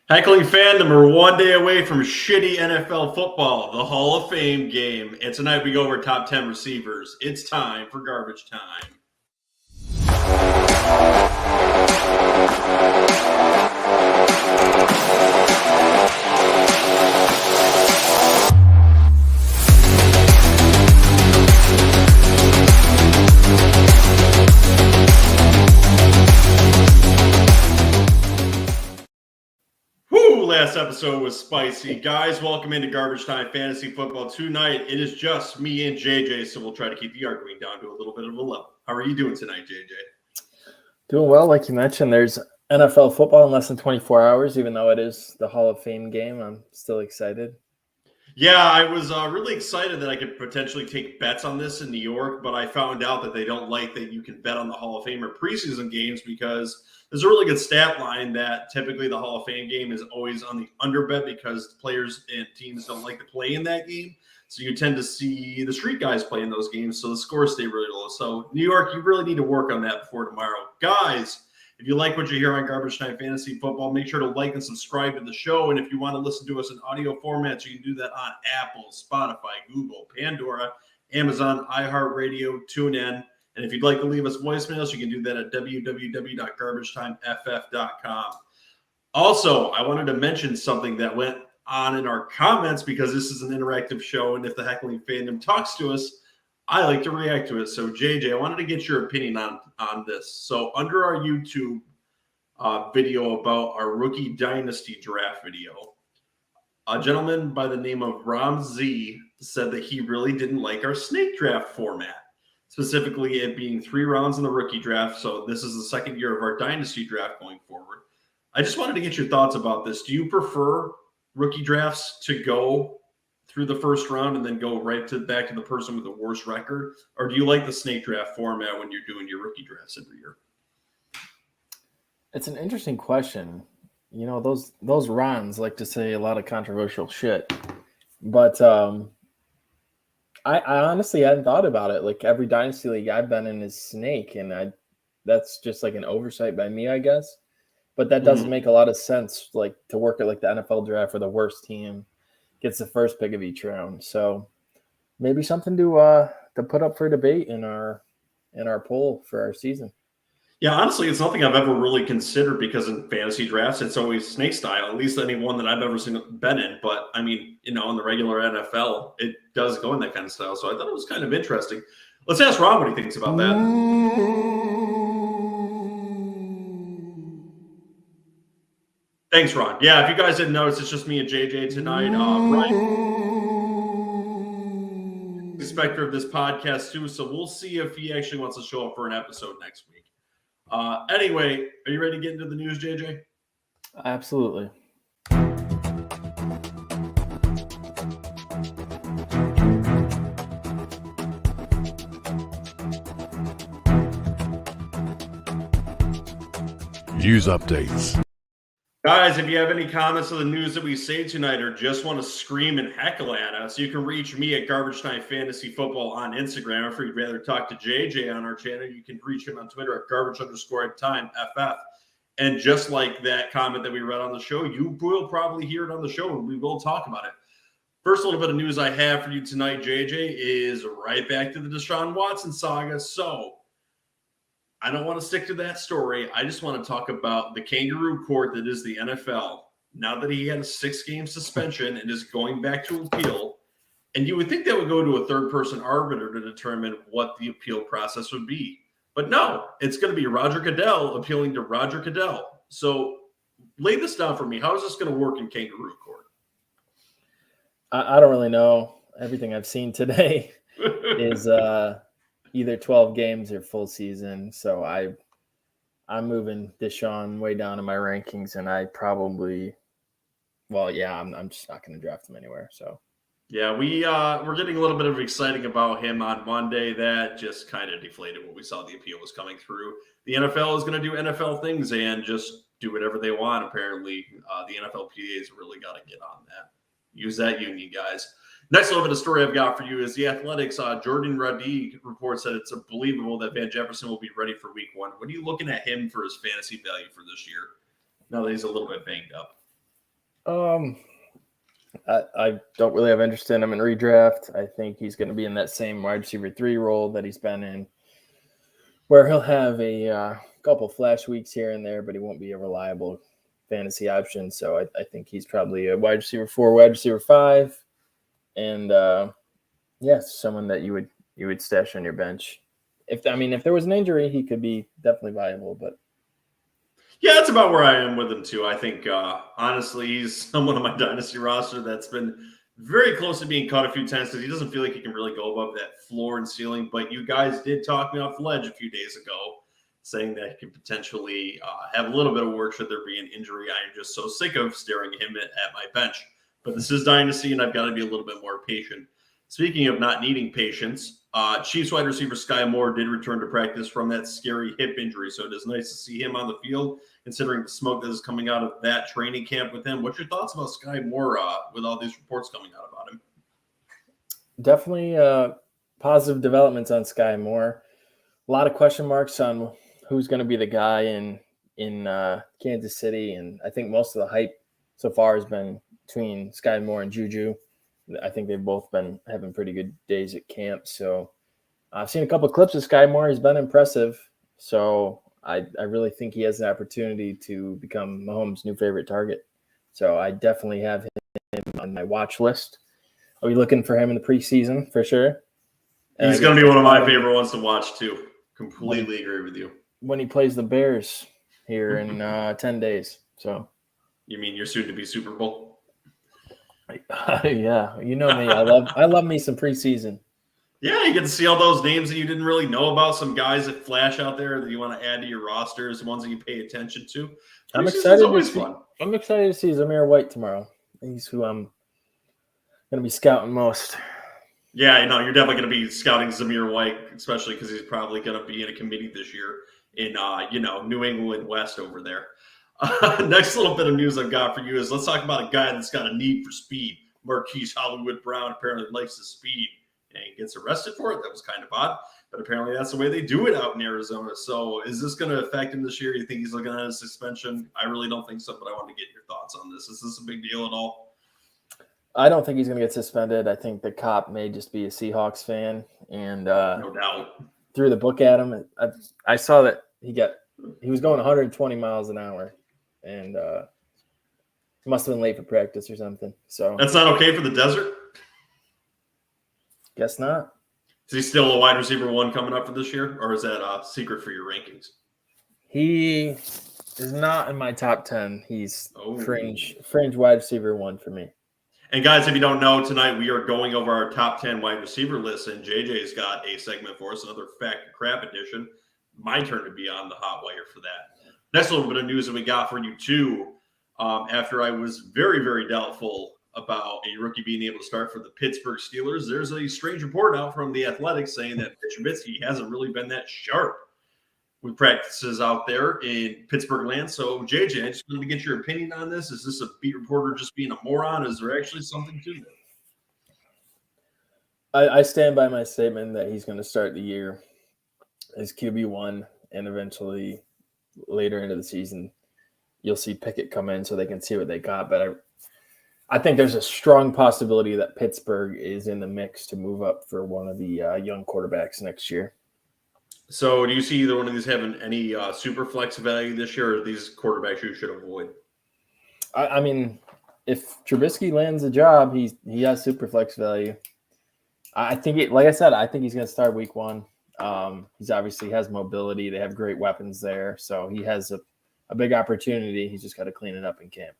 Heckling Fandom are one day away from shitty NFL football, the Hall of Fame game. And tonight we go over top 10 receivers. It's time for garbage time. Last episode was spicy. Guys, welcome into Garbage Time Fantasy Football. Tonight, it is just me and JJ, so we'll try to keep the arguing down to a little bit of a level. How are you doing tonight, JJ? Doing well. Like you mentioned, there's NFL football in less than 24 hours, even though it is the Hall of Fame game. I'm still excited. Yeah, I was really excited that I could potentially take bets on this in New York, but I found out that they don't like that you can bet on the Hall of Fame or preseason games because there's a really good stat line that typically the Hall of Fame game is always on the under bet because players and teams don't like to play in that game. So you tend to see the street guys play in those games, so the scores stay really low. So New York, you really need to work on that before tomorrow. Guys, if you like what you hear on Garbage Time Fantasy Football, make sure to like and subscribe to the show. And if you want to listen to us in audio format, you can do that on Apple, Spotify, Google, Pandora, Amazon, iHeartRadio, TuneIn. And if you'd like to leave us voicemails, you can do that at www.garbagetimeff.com. Also, I wanted to mention something that went on in our comments because this is an interactive show. And if the Heckling Fandom talks to us, I like to react to it. So, JJ, I wanted to get your opinion on this. So, under our YouTube video about our rookie dynasty draft video, a gentleman by the name of Ramzi said that he really didn't like our snake draft format, specifically it being 3 rounds in the rookie draft. So, this is the second year of our dynasty draft going forward. I just wanted to get your thoughts about this. Do you prefer rookie drafts to go through the first round and then go right back to the person with the worst record? Or do you like the snake draft format when you're doing your rookie drafts every year? It's an interesting question. You know, those Rons like to say a lot of controversial shit. But I honestly hadn't thought about it. Like every dynasty league I've been in is snake, and that's just like an oversight by me, I guess. But that doesn't make a lot of sense, like to work at like the NFL draft where the worst team gets the first pick of each round. So maybe something to put up for debate in our poll for our season. Yeah, honestly, it's nothing I've ever really considered because in fantasy drafts, it's always snake style, at least any one that I've ever been in. But I mean, you know, in the regular NFL, it does go in that kind of style. So I thought it was kind of interesting. Let's ask Rob what he thinks about that. Thanks, Ron. Yeah, if you guys didn't notice, it's just me and JJ tonight. Brian, the specter of this podcast too, so we'll see if he actually wants to show up for an episode next week. Anyway, are you ready to get into the news, JJ? Absolutely. News updates. Guys, if you have any comments on the news that we say tonight or just want to scream and heckle at us, you can reach me at Garbage Time Fantasy Football on Instagram. If you'd rather talk to JJ on our channel, you can reach him on Twitter at garbage_time FF. And just like that comment that we read on the show, you will probably hear it on the show and we will talk about it. First little bit of news I have for you tonight, JJ, is right back to the Deshaun Watson saga. So I don't want to stick to that story. I just want to talk about the kangaroo court that is the NFL. Now that he had a 6-game suspension and is going back to appeal, and you would think that would go to a third-person arbiter to determine what the appeal process would be. But no, it's going to be Roger Goodell appealing to Roger Goodell. So lay this down for me. How is this going to work in kangaroo court? I don't really know. Everything I've seen today is either 12 games or full season. So I'm moving Deshaun way down in my rankings, and I'm just not going to draft him anywhere. So yeah, we're getting a little bit of exciting about him on Monday. That just kind of deflated when we saw the appeal was coming through. The NFL is going to do NFL things and just do whatever they want. Apparently, the NFLPA's really got to get on that. Use that union, guys. Next little bit of story I've got for you is the Athletics. Jordan Rodriguez reports that it's believable that Van Jefferson will be ready for week 1. What are you looking at him for his fantasy value for this year now that he's a little bit banged up? I don't really have interest in him in redraft. I think he's going to be in that same wide receiver 3 role that he's been in, where he'll have a couple flash weeks here and there, but he won't be a reliable fantasy option. So I think he's probably a wide receiver 4, wide receiver 5, and someone that you would stash on your bench. If there was an injury, he could be definitely viable, but. Yeah, that's about where I am with him too. I think honestly, he's someone on my dynasty roster that's been very close to being cut a few times because he doesn't feel like he can really go above that floor and ceiling. But you guys did talk me off the ledge a few days ago, saying that he could potentially have a little bit of work should there be an injury. I am just so sick of staring him at my bench. But this is dynasty, and I've got to be a little bit more patient. Speaking of not needing patience, Chiefs wide receiver Sky Moore did return to practice from that scary hip injury. So it is nice to see him on the field, considering the smoke that is coming out of that training camp with him. What's your thoughts about Sky Moore with all these reports coming out about him? Definitely positive developments on Sky Moore. A lot of question marks on who's going to be the guy in Kansas City. And I think most of the hype so far has been between Sky Moore and Juju. I think they've both been having pretty good days at camp. So I've seen a couple of clips of Sky Moore. He's been impressive. So I really think he has an opportunity to become Mahomes' new favorite target. So I definitely have him on my watch list. I'll be looking for him in the preseason for sure. He's going to be one of my favorite ones to watch too. Completely agree with you. When he plays the Bears here in 10 days. So you mean your soon-to-be Super Bowl? Yeah, you know me. I love me some preseason. Yeah, you get to see all those names that you didn't really know about. Some guys that flash out there that you want to add to your rosters, ones that you pay attention to. I'm excited to see Zamir White tomorrow. He's who I'm going to be scouting most. Yeah, you're definitely going to be scouting Zamir White, especially because he's probably going to be in a committee this year in New England West over there. Next little bit of news I've got for you is let's talk about a guy that's got a need for speed. Marquise Hollywood Brown apparently likes the speed and he gets arrested for it. That was kind of odd, but apparently that's the way they do it out in Arizona. So is this going to affect him this year? You think he's looking at a suspension? I really don't think so, but I want to get your thoughts on this. Is this a big deal at all? I don't think he's going to get suspended. I think the cop may just be a Seahawks fan and no doubt threw the book at him. I saw that he was going 120 miles an hour. And must have been late for practice or something. So that's not okay for the desert? Guess not. Is he still a wide receiver 1 coming up for this year? Or is that a secret for your rankings? He is not in my top 10. He's fringe wide receiver 1 for me. And guys, if you don't know, tonight we are going over our top 10 wide receiver list, and JJ's got a segment for us, another Fact and Crap edition. My turn to be on the hot wire for that. Next little bit of news that we got for you too, after I was very, very doubtful about a rookie being able to start for the Pittsburgh Steelers, there's a strange report out from the Athletics saying that Trubisky hasn't really been that sharp with practices out there in Pittsburgh land. So, JJ, I just wanted to get your opinion on this. Is this a beat reporter just being a moron? Is there actually something to that? I stand by my statement that he's going to start the year as QB1 and eventually later into the season, you'll see Pickett come in so they can see what they got. But I think there's a strong possibility that Pittsburgh is in the mix to move up for one of the young quarterbacks next year. So do you see either one of these having any super flex value this year, or are these quarterbacks you should avoid? I mean, if Trubisky lands a job, he has super flex value. I think, like I said, I think he's going to start week 1. He's obviously has mobility. They have great weapons there. So he has a big opportunity. He's just got to clean it up in camp.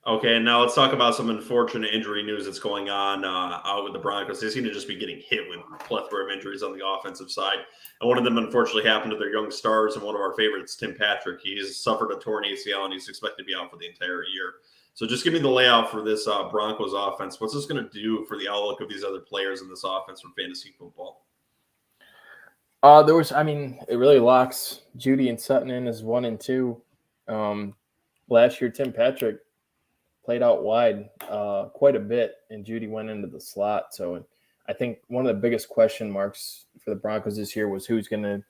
Okay, and now let's talk about some unfortunate injury news that's going on out with the Broncos. They seem to just be getting hit with a plethora of injuries on the offensive side. And one of them, unfortunately, happened to their young stars, and one of our favorites, Tim Patrick. He's suffered a torn ACL, and he's expected to be out for the entire year. So just give me the layout for this Broncos offense. What's this going to do for the outlook of these other players in this offense for fantasy football? It really locks Judy and Sutton in as 1 and 2. Last year, Tim Patrick played out wide quite a bit, and Judy went into the slot. So I think one of the biggest question marks for the Broncos this year was who's going to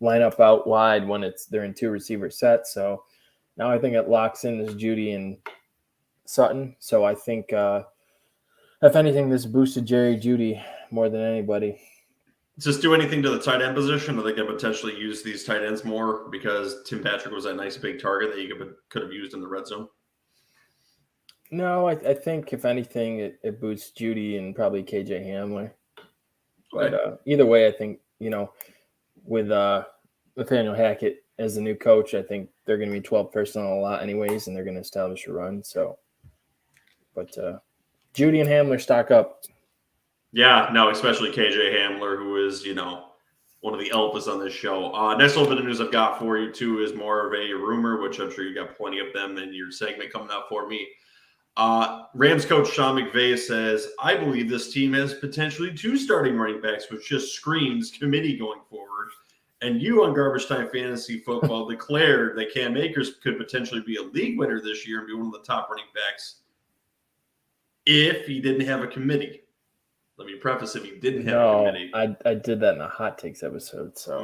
line up out wide when they're in 2 receiver sets. So now I think it locks in as Judy and Sutton. So I think, if anything, this boosted Jerry Jeudy more than anybody. Just do anything to the tight end position? Are they going to potentially use these tight ends more because Tim Patrick was that nice big target that you could have used in the red zone? No, I think if anything, it boosts Jeudy and probably KJ Hamler. Okay. But either way, I think, with Nathaniel Hackett as the new coach, I think they're going to be 12 personnel a lot anyways, and they're going to establish a run. So, but Jeudy and Hamler stock up. Yeah, no, especially KJ Hamler, who is, one of the alphas on this show. Next little bit of news I've got for you, too, is more of a rumor, which I'm sure you got plenty of them in your segment coming up for me. Rams coach Sean McVay says, I believe this team has potentially 2 starting running backs, which just screams committee going forward. And you on Garbage Time Fantasy Football declared that Cam Akers could potentially be a league winner this year and be one of the top running backs if he didn't have a committee. Let me preface, if he didn't have a committee. I did that in a hot takes episode. So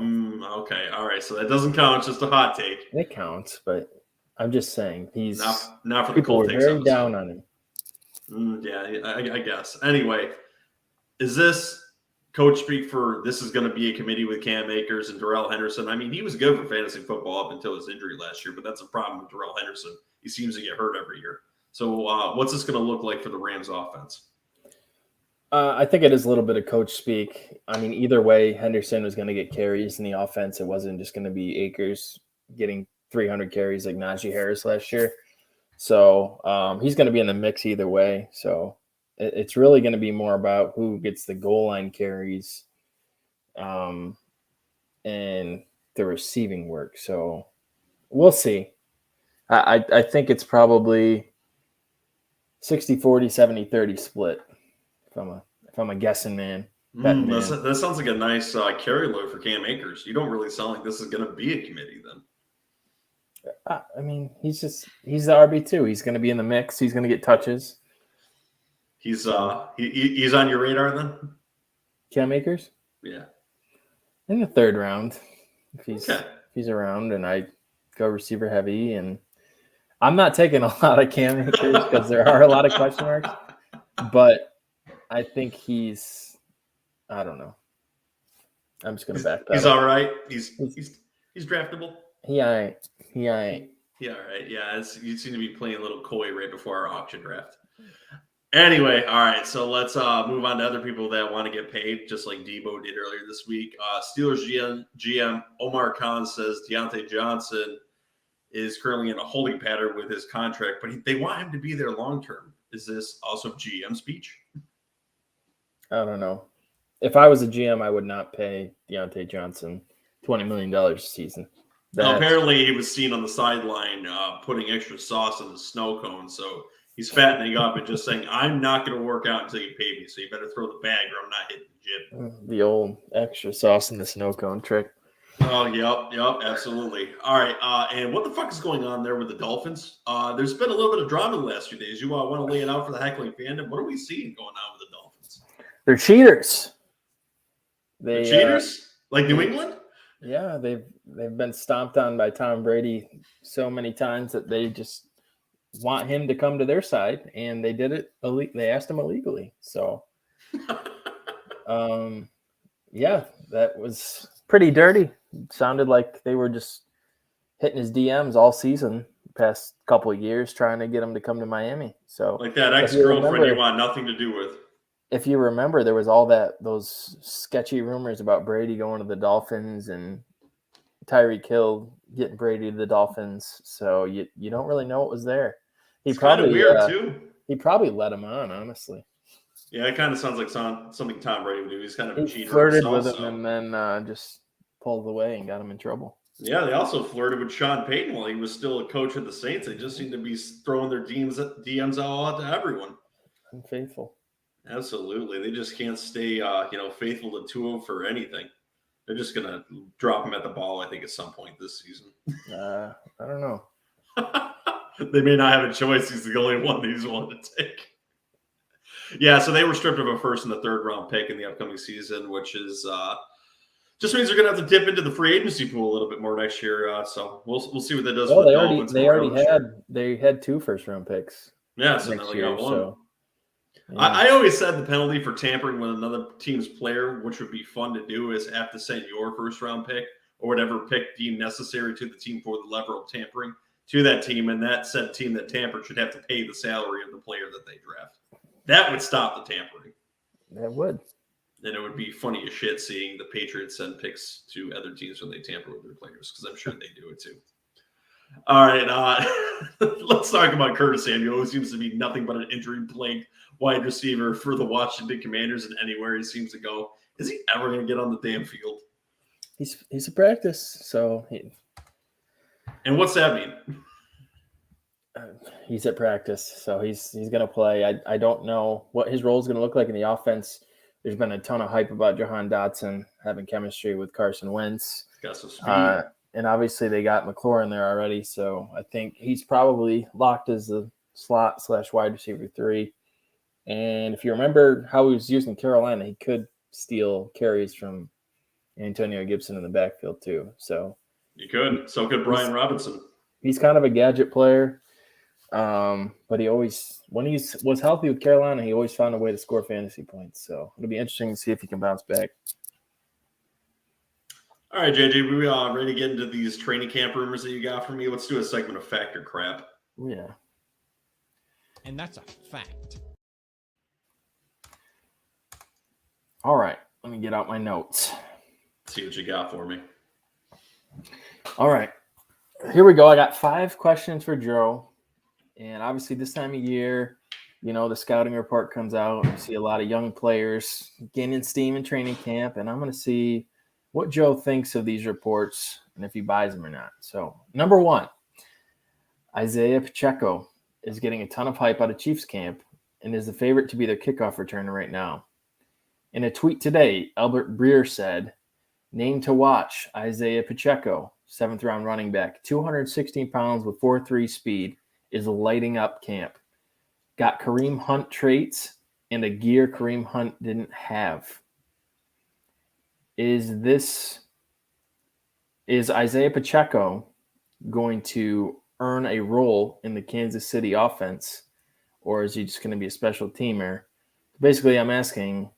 okay, all right. So that doesn't count. It's just a hot take. It counts, but I'm just saying he's not for the people cold were takes very episode. down on him. I guess. Anyway, is this coach speak for this is going to be a committee with Cam Akers and Darrell Henderson? I mean, he was good for fantasy football up until his injury last year, but that's a problem with Darrell Henderson. He seems to get hurt every year. So what's this going to look like for the Rams offense? I think it is a little bit of coach speak. I mean, either way, Henderson was going to get carries in the offense. It wasn't just going to be Akers getting 300 carries like Najee Harris last year. So he's going to be in the mix either way. So it's really going to be more about who gets the goal line carries and the receiving work. So we'll see. I think it's probably 60-40, 70-30 split. If I'm a guessing man. That sounds like a nice carry load for Cam Akers. You don't really sound like this is going to be a committee then. I mean, he's the RB2. He's going to be in the mix. He's going to get touches. He's he's on your radar then? Cam Akers? Yeah. In the 3rd round, if he's around, and I go receiver heavy, and I'm not taking a lot of Cam Akers because there are a lot of question marks, but I think I don't know. I'm just going to back that. He's all right. He's draftable. He ain't. Yeah, all right. Yeah, you seem to be playing a little coy right before our auction draft. Anyway, all right. So let's move on to other people that want to get paid, just like Debo did earlier this week. Steelers GM Omar Khan says Deontay Johnson is currently in a holding pattern with his contract, but they want him to be there long term. Is this also GM speech? I don't know. If I was a GM, I would not pay Deontay Johnson $20 million a season. Apparently, he was seen on the sideline putting extra sauce in the snow cone. So he's fattening up and just saying, I'm not going to work out until you pay me. So you better throw the bag or I'm not hitting the gym. The old extra sauce in the snow cone trick. Oh, yep, absolutely. All right. And what the fuck is going on there with the Dolphins? There's been a little bit of drama the last few days. You want to lay it out for the Heckling Fandom? What are we seeing going on with the Dolphins? They're cheaters. They're cheaters? Like New England? Yeah, they've been stomped on by Tom Brady so many times that they just want him to come to their side, and they did it. They asked him illegally. So, yeah, that was pretty dirty. It sounded like they were just hitting his DMs all season, past couple of years, trying to get him to come to Miami. So, like that ex-girlfriend you want nothing to do with. If you remember, there was those sketchy rumors about Brady going to the Dolphins and Tyreek Hill getting Brady to the Dolphins. So you don't really know what was there. It's kind of weird too. He probably let him on, honestly. Yeah, it kind of sounds like something Tom Brady would do. He's kind of a cheater. He flirted with him and then just pulled away and got him in trouble. Yeah, they also flirted with Sean Payton while he was still a coach of the Saints. They just seem to be throwing their DMs all out to everyone. Unfaithful. Absolutely. They just can't stay, faithful to Tua for anything. They're just going to drop him at the ball, I think, at some point this season. I don't know. They may not have a choice. He's the only one he's willing to take. Yeah, so they were stripped of a 1st and a 3rd round pick in the upcoming season, which is just means they're going to have to dip into the free agency pool a little bit more next year. So we'll see what that does. Well, they had 2 1st round picks. Yeah, so now next they year. got one. So yeah. I always said the penalty for tampering with another team's player, which would be fun to do, is have to send your first-round pick or whatever pick deemed necessary to the team for the level of tampering to that team, and that said team that tampered should have to pay the salary of the player that they draft. That would stop the tampering. That would. And it would be funny as shit seeing the Patriots send picks to other teams when they tamper with their players, because I'm sure they do it too. All right, let's talk about Curtis Samuel, who seems to be nothing but an injury-plagued wide receiver for the Washington Commanders, and anywhere he seems to go. Is he ever going to get on the damn field? He's a practice, so And what's that mean? He's at practice, so he's going to play. I don't know what his role is going to look like in the offense. There's been a ton of hype about Jahan Dotson having chemistry with Carson Wentz. Got some speed. And obviously they got McLaurin there already, so I think he's probably locked as the slot/wide receiver 3. And if you remember how he was used in Carolina, he could steal carries from Antonio Gibson in the backfield too. So You could. So could Brian Robinson. He's kind of a gadget player. But he always, when he was healthy with Carolina, he always found a way to score fantasy points. So it'll be interesting to see if he can bounce back. All right, JJ, we ready to get into these training camp rumors that you got for me? Let's do a segment of fact or crap. Yeah. And that's a fact. All right. Let me get out my notes. See what you got for me. All right. Here we go. I got 5 questions for Joe. And obviously this time of year, you know, the scouting report comes out. You see a lot of young players gaining steam in training camp. And I'm going to see what Joe thinks of these reports and if he buys them or not. So, number 1, Isaiah Pacheco is getting a ton of hype out of Chiefs camp and is the favorite to be their kickoff returner right now. In a tweet today, Albert Breer said, "Name to watch, Isaiah Pacheco, 7th-round running back, 216 pounds with 4.3 speed, is lighting up camp. Got Kareem Hunt traits and a gear Kareem Hunt didn't have." Is Isaiah Pacheco going to earn a role in the Kansas City offense, or is he just going to be a special teamer? Basically, I'm asking,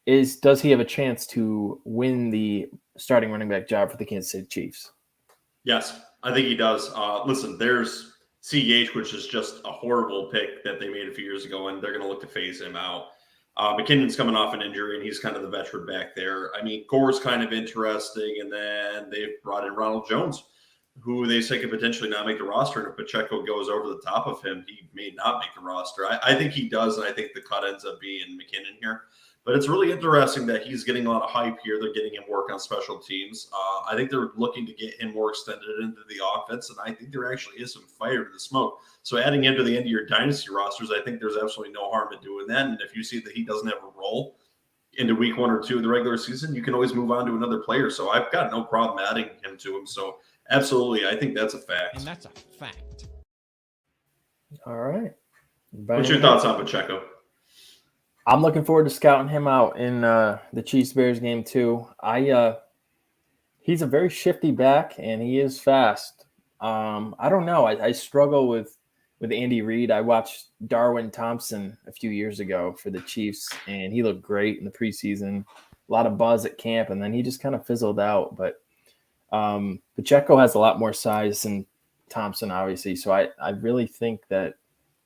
does he have a chance to win the starting running back job for the Kansas City Chiefs? Yes, I think he does. Listen, there's CEH, which is just a horrible pick that they made a few years ago, and they're going to look to phase him out. McKinnon's coming off an injury, and he's kind of the veteran back there. I mean, Gore's kind of interesting, and then they've brought in Ronald Jones, who they say could potentially not make the roster. And if Pacheco goes over the top of him, he may not make the roster. I think he does, and I think the cut ends up being McKinnon here. But it's really interesting that he's getting a lot of hype here. They're getting him work on special teams. I think they're looking to get him more extended into the offense, and I think there actually is some fire to the smoke. So adding him to the end of your dynasty rosters, I think there's absolutely no harm in doing that. And if you see that he doesn't have a role into week 1 or 2 of the regular season, you can always move on to another player. So I've got no problem adding him to him. So absolutely, I think that's a fact. And that's a fact. All right. What's your thoughts on Pacheco? I'm looking forward to scouting him out in the Chiefs-Bears game too. He's a very shifty back, and he is fast. I don't know. I struggle with Andy Reid. I watched Darwin Thompson a few years ago for the Chiefs, and he looked great in the preseason. A lot of buzz at camp, and then he just kind of fizzled out. But Pacheco has a lot more size than Thompson, obviously. So I really think that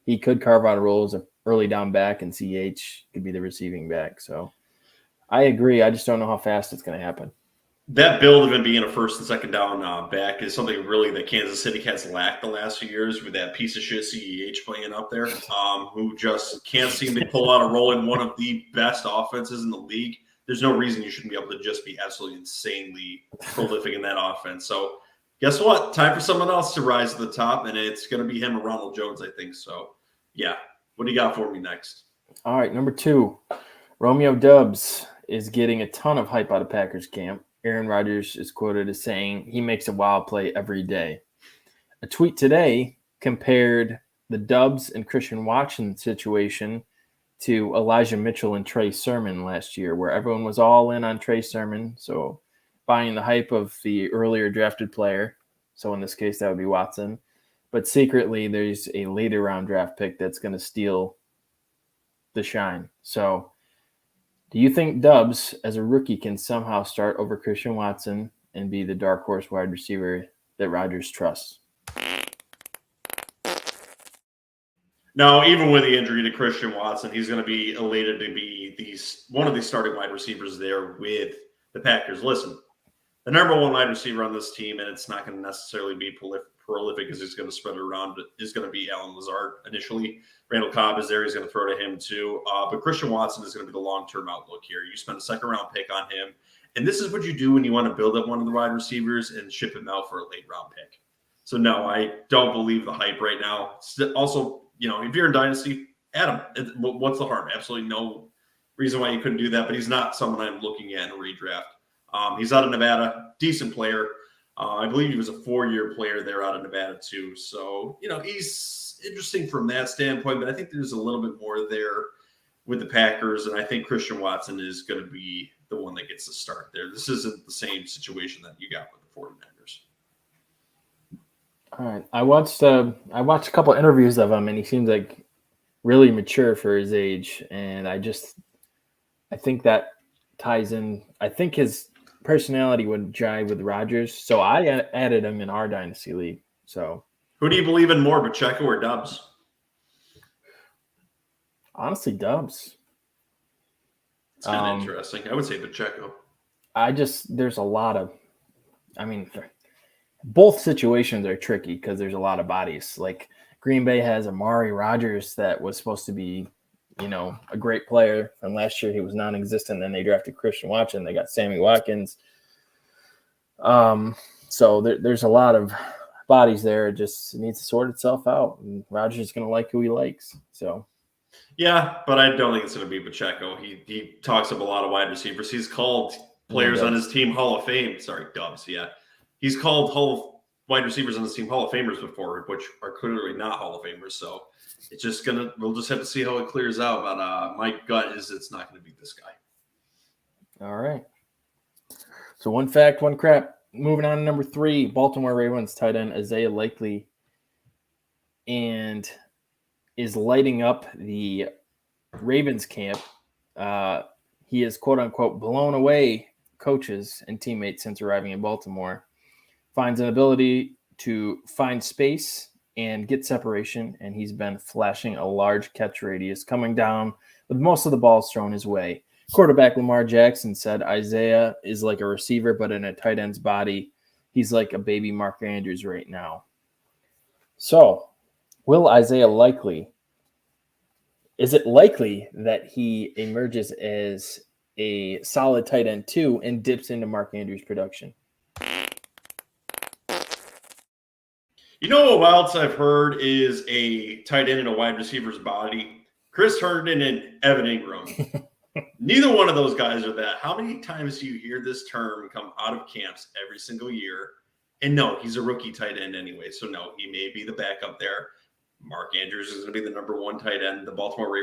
he could carve out a role as an early down back, and CH could be the receiving back. So I agree. I just don't know how fast it's going to happen. That build of him being a first and second down back is something really that Kansas City has lacked the last few years with that piece of shit CEH playing up there, who just can't seem to pull out a role in one of the best offenses in the league. There's no reason you shouldn't be able to just be absolutely insanely prolific in that offense. So guess what? Time for someone else to rise to the top, and it's going to be him or Ronald Jones, I think. So, yeah. What do you got for me next? All right, number 2, Romeo Doubs is getting a ton of hype out of Packers camp. Aaron Rodgers is quoted as saying he makes a wild play every day. A tweet today compared the Doubs and Christian Watson situation to Elijah Mitchell and Trey Sermon last year, where everyone was all in on Trey Sermon, so buying the hype of the earlier drafted player. So in this case, that would be Watson. but secretly there's a later round draft pick that's going to steal the shine. So do you think Dubs as a rookie can somehow start over Christian Watson and be the dark horse wide receiver that Rodgers trusts? No, even with the injury to Christian Watson, he's going to be elated to be one of the starting wide receivers there with the Packers. Listen, the number one wide receiver on this team, and it's not going to necessarily be prolific because he's going to spread it around, is going to be Allen Lazard initially. Randall Cobb is there. He's going to throw to him too. But Christian Watson is going to be the long-term outlook here. You spend a second-round pick on him, and this is what you do when you want to build up one of the wide receivers and ship him out for a late-round pick. So, no, I don't believe the hype right now. Also, if you're in Dynasty, add him. What's the harm? Absolutely no reason why you couldn't do that, but he's not someone I'm looking at in a redraft. He's out of Nevada, decent player. I believe he was a 4-year player there out of Nevada too. So, he's interesting from that standpoint, but I think there's a little bit more there with the Packers, and I think Christian Watson is going to be the one that gets the start there. This isn't the same situation that you got with the 49ers. All right. I watched a couple interviews of him, and he seems like really mature for his age, and I think that ties in. I think his personality would jive with Rodgers, so I added him in our Dynasty League. So, who do you believe in more, Pacheco or Dubs? Honestly, Dubs. It's kind of interesting. I would say Pacheco. There's a lot of, both situations are tricky because there's a lot of bodies. Like Green Bay has Amari Rodgers that was supposed to be, a great player. And last year he was non-existent. Then they drafted Christian Watson. They got Sammy Watkins. So there's a lot of bodies there. It just needs to sort itself out. And Rodgers is going to like who he likes. So. Yeah, but I don't think it's going to be Pacheco. He talks up a lot of wide receivers. He's called players on his team Hall of Fame. Sorry, Dubs. Yeah. He's called wide receivers on his team Hall of Famers before, which are clearly not Hall of Famers. So it's just we'll just have to see how it clears out. But my gut is it's not going to be this guy. All right. So one fact, one crap. Moving on to number 3, Baltimore Ravens tight end Isaiah Likely, and is lighting up the Ravens camp. He is quote unquote blown away coaches and teammates since arriving in Baltimore. Finds an ability to find space and get separation, and he's been flashing a large catch radius, coming down with most of the balls thrown his way. Quarterback Lamar Jackson said Isaiah is like a receiver, but in a tight end's body. He's like a baby Mark Andrews right now. So, will Isaiah is it likely that he emerges as a solid tight end 2 and dips into Mark Andrews' production? What else I've heard is a tight end in a wide receiver's body? Chris Herndon and Evan Ingram. Neither one of those guys are that. How many times do you hear this term come out of camps every single year? And no, he's a rookie tight end anyway. So no, he may be the backup there. Mark Andrews is going to be the number 1 tight end. The Baltimore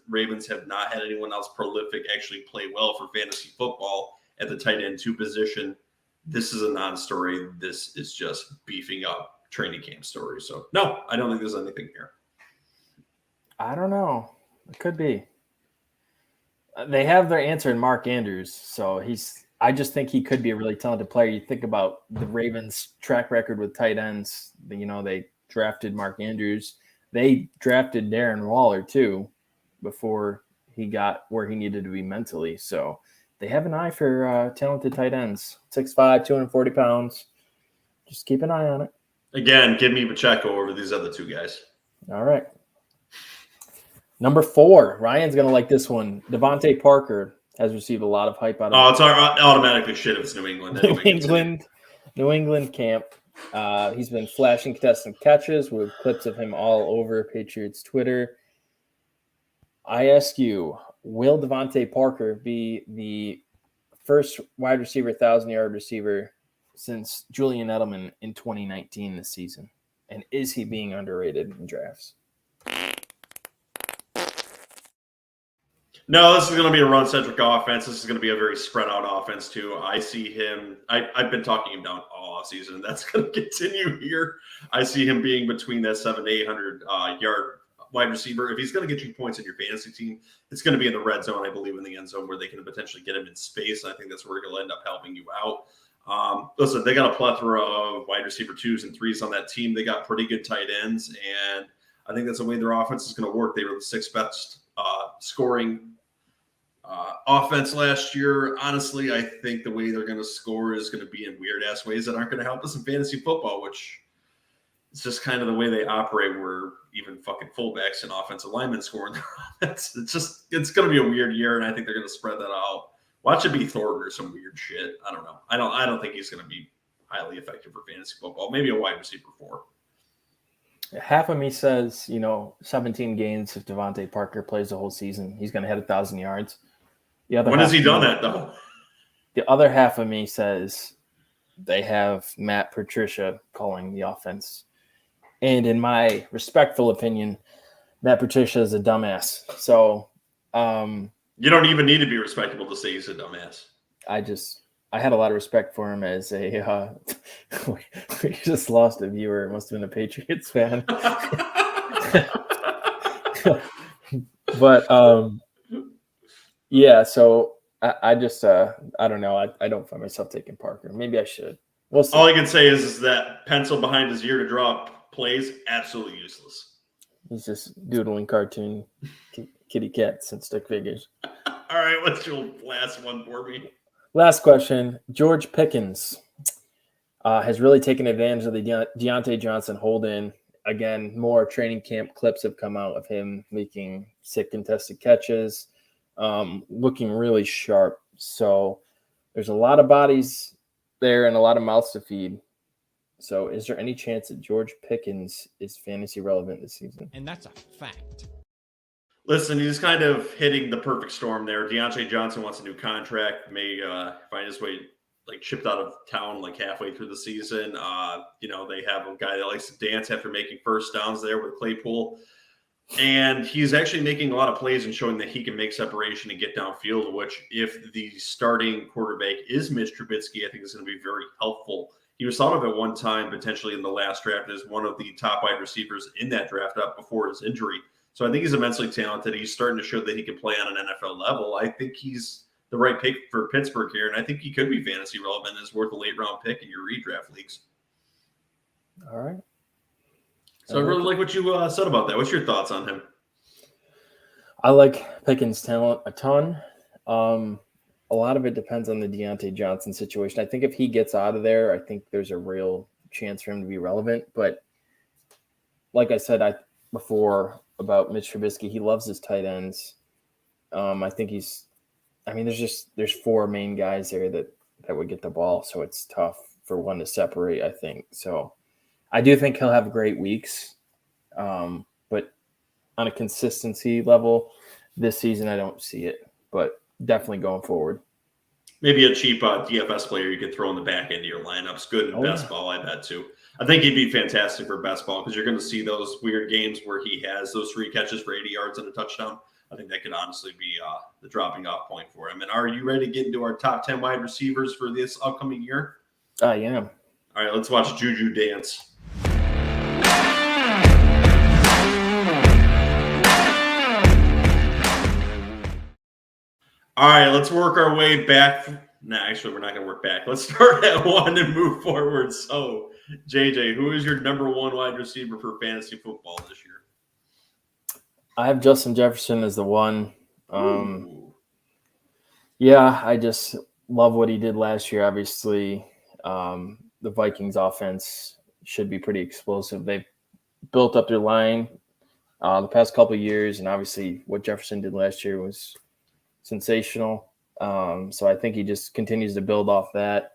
Ravens have not had anyone else prolific actually play well for fantasy football at the tight end 2 position. This is a non-story. This is just beefing up training camp story. So no, I don't think there's anything here. I don't know. It could be. They have their answer in Mark Andrews. So I just think he could be a really talented player. You think about the Ravens' track record with tight ends. They drafted Mark Andrews. They drafted Darren Waller too before he got where he needed to be mentally. So they have an eye for talented tight ends. 6'5", 240 pounds. Just keep an eye on it. Again, give me Pacheco over these other 2 guys. All right. Number 4, Ryan's going to like this one. Devontae Parker has received a lot of hype out of it's automatically shit if it's New England. Anyway, New England camp. He's been flashing contested catches with clips of him all over Patriots Twitter. I ask you, will Devontae Parker be the first wide receiver, 1,000-yard receiver since Julian Edelman in 2019 this season? And is he being underrated in drafts? No, this is going to be a run-centric offense. This is going to be a very spread-out offense, too. I see him – I've been talking him down all offseason, and that's going to continue here. I see him being between that 700 to 800-yard wide receiver. If he's going to get you points in your fantasy team, it's going to be in the red zone, I believe, in the end zone where they can potentially get him in space. I think that's where he'll end up helping you out. Listen, they got a plethora of wide receiver 2s and 3s on that team. They got pretty good tight ends, and I think that's the way their offense is going to work. They were the 6th best scoring offense last year. Honestly, I think the way they're going to score is going to be in weird-ass ways that aren't going to help us in fantasy football, which is just kind of the way they operate, where even fucking fullbacks and offensive linemen scoring their offense. It's going to be a weird year, and I think they're going to spread that out. Watch it be Thornton or some weird shit. I don't know. I don't think he's going to be highly effective for fantasy football. Maybe a wide receiver 4. Half of me says, 17 games if Devontae Parker plays the whole season, he's going to hit 1,000 yards. When has he done that, though? The other half of me says they have Matt Patricia calling the offense. And in my respectful opinion, Matt Patricia is a dumbass. So you don't even need to be respectable to say he's a dumbass. I had a lot of respect for him as a we just lost a viewer. It must have been a Patriots fan. But yeah, so I just I don't know. I don't find myself taking Parker. Maybe I should. We'll see. All I can say is that pencil behind his ear to draw up plays, absolutely useless. He's just doodling cartoon kitty cats and stick figures. All right, what's your last one for me? Last question. George Pickens has really taken advantage of the Deontay Johnson hold-in. Again, more training camp clips have come out of him making sick contested catches, looking really sharp. So there's a lot of bodies there and a lot of mouths to feed. So is there any chance that George Pickens is fantasy relevant this season? And that's a fact. Listen, he's kind of hitting the perfect storm there. Deontay Johnson wants a new contract, may find his way shipped out of town halfway through the season. They have a guy that likes to dance after making first downs there with Claypool. And he's actually making a lot of plays and showing that he can make separation and get downfield, which if the starting quarterback is Mitch Trubisky, I think is going to be very helpful. He was thought of at one time, potentially in the last draft, as one of the top wide receivers in that draft up before his injury. So I think he's immensely talented. He's starting to show that he can play on an NFL level. I think he's the right pick for Pittsburgh here, and I think he could be fantasy relevant and is worth a late-round pick in your redraft leagues. All right. So I really like what you said about that. What's your thoughts on him? I like Pickens' talent a ton. A lot of it depends on the Deontay Johnson situation. I think if he gets out of there, I think there's a real chance for him to be relevant. But like I said before about Mitch Trubisky, he loves his tight ends. I think there's 4 main guys there that would get the ball, so it's tough for one to separate, I think. So I do think he'll have great weeks. But on a consistency level this season, I don't see it, but definitely going forward. Maybe a cheap DFS player you could throw in the back end of your lineups. Good in best ball, I bet, too. I think he'd be fantastic for best ball because you're going to see those weird games where he has those 3 catches for 80 yards and a touchdown. I think that could honestly be the dropping off point for him. And are you ready to get into our top 10 wide receivers for this upcoming year? I am. All right, let's watch Juju dance. All right, let's work our way back. No, actually, we're not going to work back. Let's start at 1 and move forward. So, JJ, who is your number 1 wide receiver for fantasy football this year? I have Justin Jefferson as the 1. Yeah, I just love what he did last year. Obviously, the Vikings offense should be pretty explosive. They've built up their line the past couple of years, and obviously what Jefferson did last year was sensational. So I think he just continues to build off that.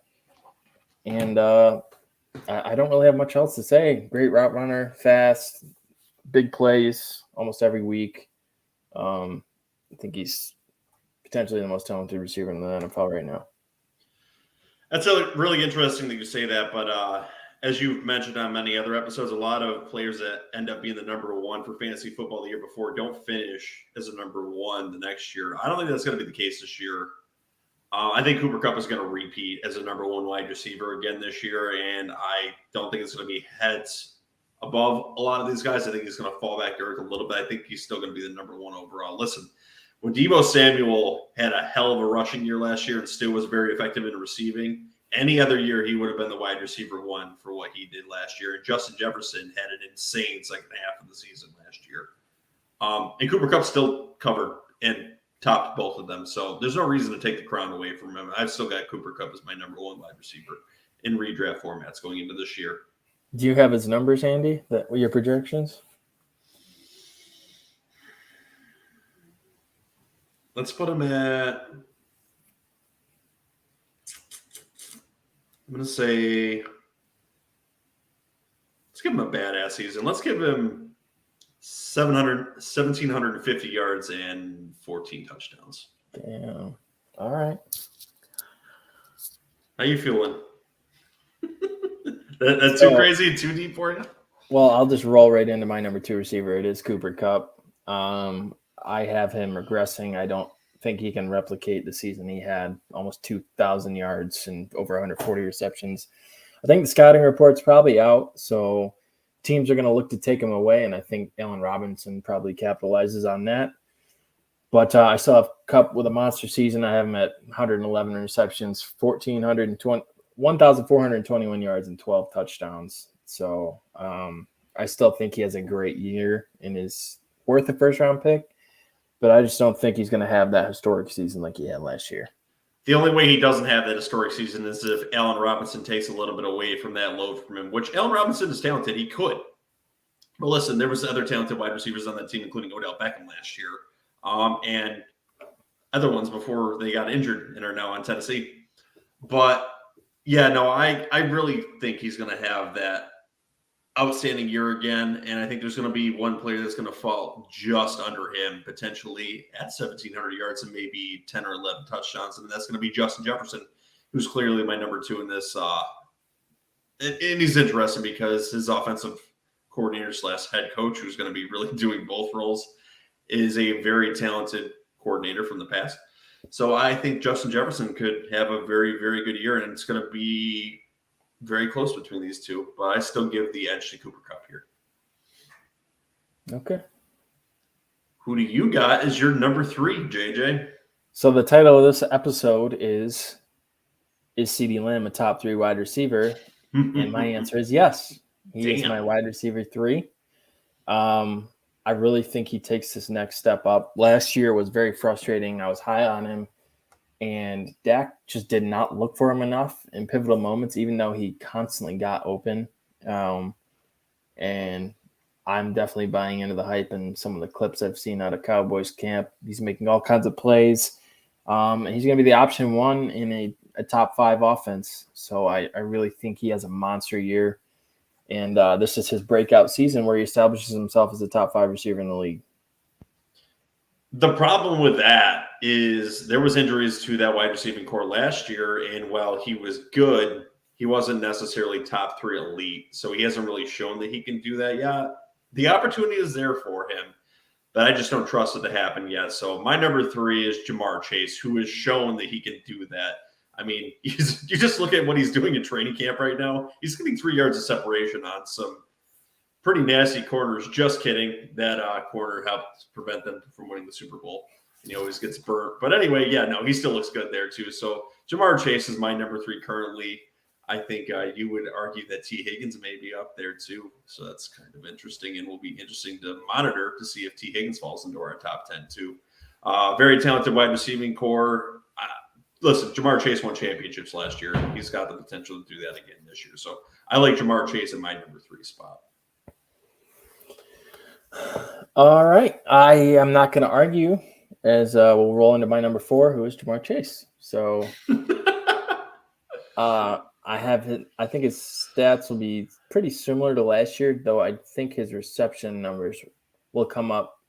And I don't really have much else to say. Great route runner, fast, big plays almost every week. I think he's potentially the most talented receiver in the NFL right now. That's really interesting that you say that, but as you've mentioned on many other episodes, a lot of players that end up being the number one for fantasy football the year before don't finish as a number one the next year. I don't think that's going to be the case this year. I think Cooper Kupp is going to repeat as a number one wide receiver again this year, and I don't think it's going to be heads above a lot of these guys. I think he's going to fall back to earth a little bit. I think he's still going to be the number one overall. Listen, when Deebo Samuel had a hell of a rushing year last year and still was very effective in receiving, any other year he would have been the wide receiver one for what he did last year. And Justin Jefferson had an insane second half of the season last year. And Cooper Kupp still covered and topped both of them. So there's no reason to take the crown away from him. I've still got Cooper Kupp as my number one wide receiver in redraft formats going into this year. Do you have his numbers, Andy? Your projections? Let's put him at, I'm going to say, let's give him a badass season. Let's give him 1,750 yards and 14 touchdowns. Damn. All right. How you feeling? That's too crazy and too deep for you? Well, I'll just roll right into my number two receiver. It is Cooper Kupp. I have him regressing. I don't think he can replicate the season he had, almost 2,000 yards and over 140 receptions. I think the scouting report's probably out, so teams are going to look to take him away, and I think Allen Robinson probably capitalizes on that. But I still have Kupp with a monster season. I have him at 111 receptions, 1,421 yards, and 12 touchdowns. So I still think he has a great year and is worth a first-round pick, but I just don't think he's going to have that historic season like he had last year. The only way he doesn't have that historic season is if Allen Robinson takes a little bit away from that load from him, which Allen Robinson is talented. He could. But listen, there was other talented wide receivers on that team, including Odell Beckham last year, and other ones before they got injured and are now on Tennessee. But, yeah, no, I really think he's going to have that outstanding year again, and I think there's going to be one player that's going to fall just under him, potentially at 1,700 yards and maybe 10 or 11 touchdowns, and that's going to be Justin Jefferson, who's clearly my number two in this. And he's interesting because his offensive coordinator / head coach, who's going to be really doing both roles, is a very talented coordinator from the past. So I think Justin Jefferson could have a very, very good year, and it's going to be very close between these two, but I still give the edge to Cooper Kupp here. Okay. Who do you got as your number three, JJ? So the title of this episode is Ceedee Lamb a top three wide receiver? And my answer is yes. He is my wide receiver 3. I really think he takes this next step up. Last year was very frustrating. I was high on him, and Dak just did not look for him enough in pivotal moments, even though he constantly got open. And I'm definitely buying into the hype and some of the clips I've seen out of Cowboys camp. He's making all kinds of plays. And he's going to be the option one in a top 5 offense. So I really think he has a monster year. And this is his breakout season where he establishes himself as a top 5 receiver in the league. The problem with that is there was injuries to that wide receiving core last year, and while he was good, he wasn't necessarily top 3 elite. So he hasn't really shown that he can do that yet. The opportunity is there for him, but I just don't trust it to happen yet. So my number 3 is Jamarr Chase, who has shown that he can do that. I mean, you just look at what he's doing in training camp right now. He's getting 3 yards of separation on some pretty nasty corners. Just kidding. That corner helped prevent them from winning the Super Bowl. And he always gets burnt. But anyway, yeah, no, he still looks good there too. So Jamarr Chase is my number 3 currently. I think you would argue that Tee Higgins may be up there too. So that's kind of interesting, and will be interesting to monitor to see if Tee Higgins falls into our top 10 too. Very talented wide receiving core. Listen, Jamarr Chase won championships last year. He's got the potential to do that again this year. So I like Jamarr Chase in my number 3 spot. All right. I am not going to argue, as we'll roll into my number 4, who is Jamarr Chase. So I think his stats will be pretty similar to last year, though I think his reception numbers will come up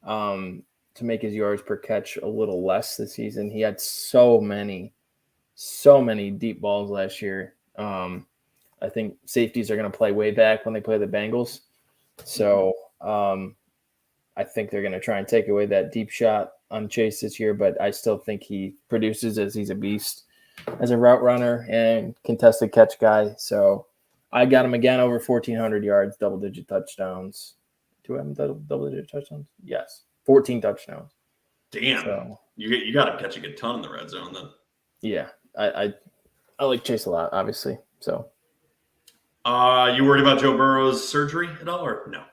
to make his yards per catch a little less this season. He had so many deep balls last year. I think safeties are going to play way back when they play the Bengals. So I think they're going to try and take away that deep shot on Chase this year, but I still think he produces as he's a beast as a route runner and contested catch guy. So I got him again over 1,400 yards, double-digit touchdowns. Do I have double-digit touchdowns? Yes, 14 touchdowns. Damn, So, you got him catching a ton in the red zone then. Yeah, I like Chase a lot, obviously. So, you worried about Joe Burrow's surgery at all, or no?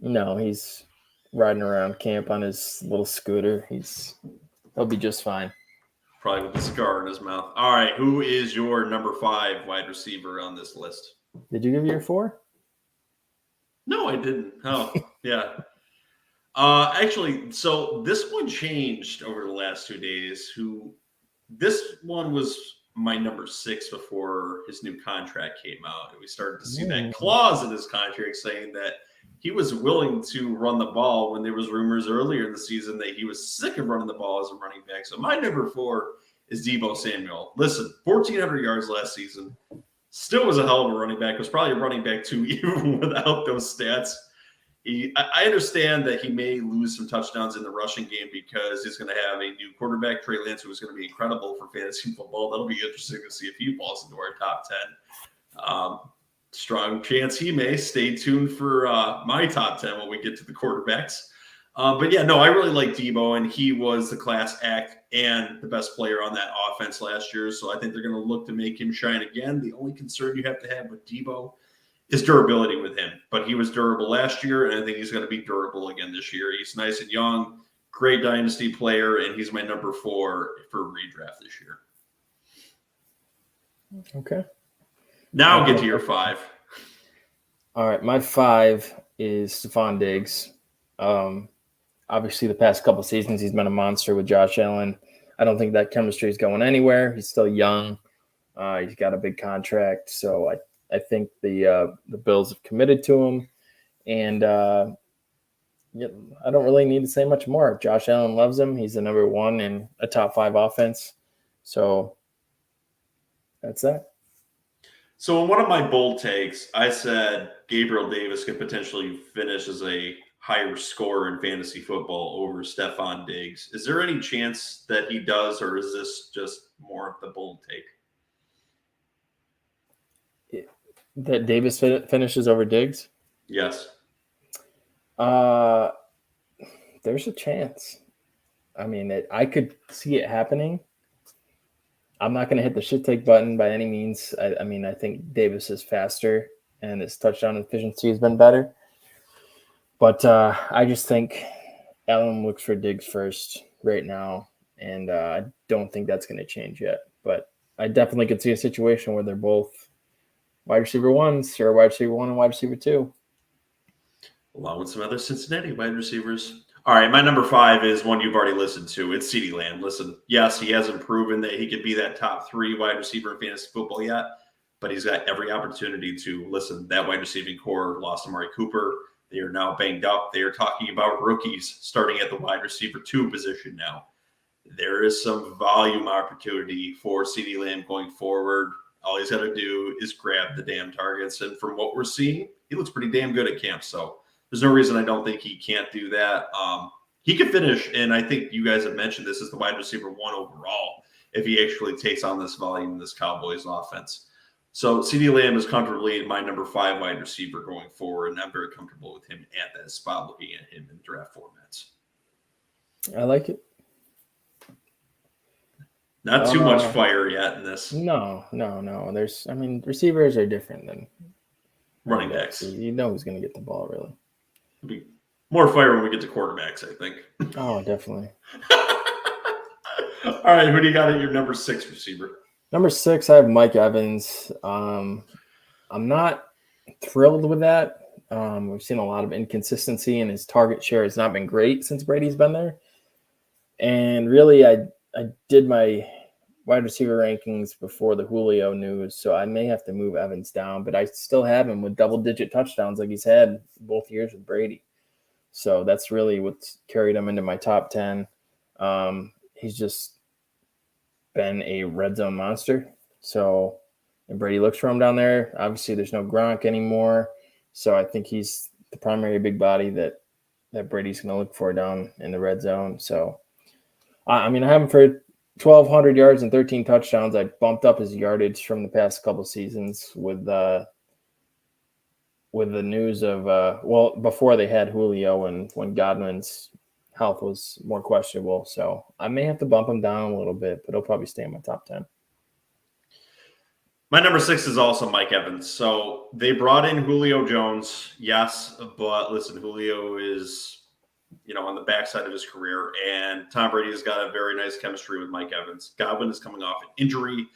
No, he's riding around camp on his little scooter. He'll be just fine. Probably with a scar in his mouth. All right, who is your number 5 wide receiver on this list? Did you give your 4? No, I didn't. Oh, yeah. Actually, so this one changed over the last 2 days. This one was my number 6 before his new contract came out. And we started to see that clause in his contract saying that he was willing to run the ball when there was rumors earlier in the season that he was sick of running the ball as a running back. So my number 4 is Deebo Samuel. Listen, 1,400 yards last season. Still was a hell of a running back. Was probably a running back too, even without those stats. I understand that he may lose some touchdowns in the rushing game because he's going to have a new quarterback, Trey Lance, who is going to be incredible for fantasy football. That'll be interesting to see if he falls into our top 10. Strong chance he may. Stay tuned for my top 10 when we get to the quarterbacks. But yeah, no, I really like Deebo, and he was the class act and the best player on that offense last year. So I think they're going to look to make him shine again. The only concern you have to have with Deebo is durability with him. But he was durable last year, and I think he's going to be durable again this year. He's nice and young, great dynasty player, and he's my number 4 for redraft this year. Okay. Now get to your 5. All right, my 5 is Stephon Diggs. Obviously, the past couple of seasons, he's been a monster with Josh Allen. I don't think that chemistry is going anywhere. He's still young. He's got a big contract, so I think the Bills have committed to him, and I don't really need to say much more. Josh Allen loves him. He's the number 1 in a top 5 offense, so that's that. So in one of my bold takes, I said Gabriel Davis could potentially finish as a higher scorer in fantasy football over Stephon Diggs. Is there any chance that he does, or is this just more of the bold take? That Davis finishes over Diggs? Yes. There's a chance. I mean, I could see it happening. I'm not going to hit the shit take button by any means. I mean, I think Davis is faster and his touchdown efficiency has been better. But I just think Allen looks for Diggs first right now, and I don't think that's going to change yet. But I definitely could see a situation where they're both wide receiver 1s or wide receiver 1 and wide receiver 2. Along with some other Cincinnati wide receivers. All right, my number 5 is one you've already listened to. It's Ceedee Lamb. Listen, yes, he hasn't proven that he could be that top 3 wide receiver in fantasy football yet, but he's got every opportunity to. Listen, that wide receiving core lost Amari Cooper. They are now banged up. They are talking about rookies starting at the wide receiver 2 position now. There is some volume opportunity for Ceedee Lamb going forward. All he's got to do is grab the damn targets. And from what we're seeing, he looks pretty damn good at camp. So there's no reason I don't think he can't do that. He could finish, and I think you guys have mentioned this, as the wide receiver 1 overall if he actually takes on this volume in this Cowboys offense. So Ceedee Lamb is comfortably my number 5 wide receiver going forward, and I'm very comfortable with him at that spot, looking at him in draft formats. I like it. Not too much fire yet in this. No. Receivers are different than running backs. You know who's going to get the ball, really. It'll be more fire when we get to quarterbacks, I think. Oh, definitely. All right, who do you got at your number 6 receiver? Number 6, I have Mike Evans. I'm not thrilled with that. We've seen a lot of inconsistency, and his target share has not been great since Brady's been there. And really, I did my wide receiver rankings before the Julio news, so I may have to move Evans down, but I still have him with double-digit touchdowns like he's had both years with Brady. So that's really what's carried him into my top 10. He's just been a red zone monster. So and Brady looks for him down there. Obviously, there's no Gronk anymore, so I think he's the primary big body that Brady's going to look for down in the red zone. So, I mean, I have him for 1,200 yards and 13 touchdowns. I bumped up his yardage from the past couple seasons with the news of before they had Julio and when Godwin's health was more questionable. So I may have to bump him down a little bit, but he'll probably stay in my top 10. My number 6 is also Mike Evans. So they brought in Julio Jones, yes, but listen, Julio is, on the backside of his career, and Tom Brady has got a very nice chemistry with Mike Evans. Godwin is coming off an injury,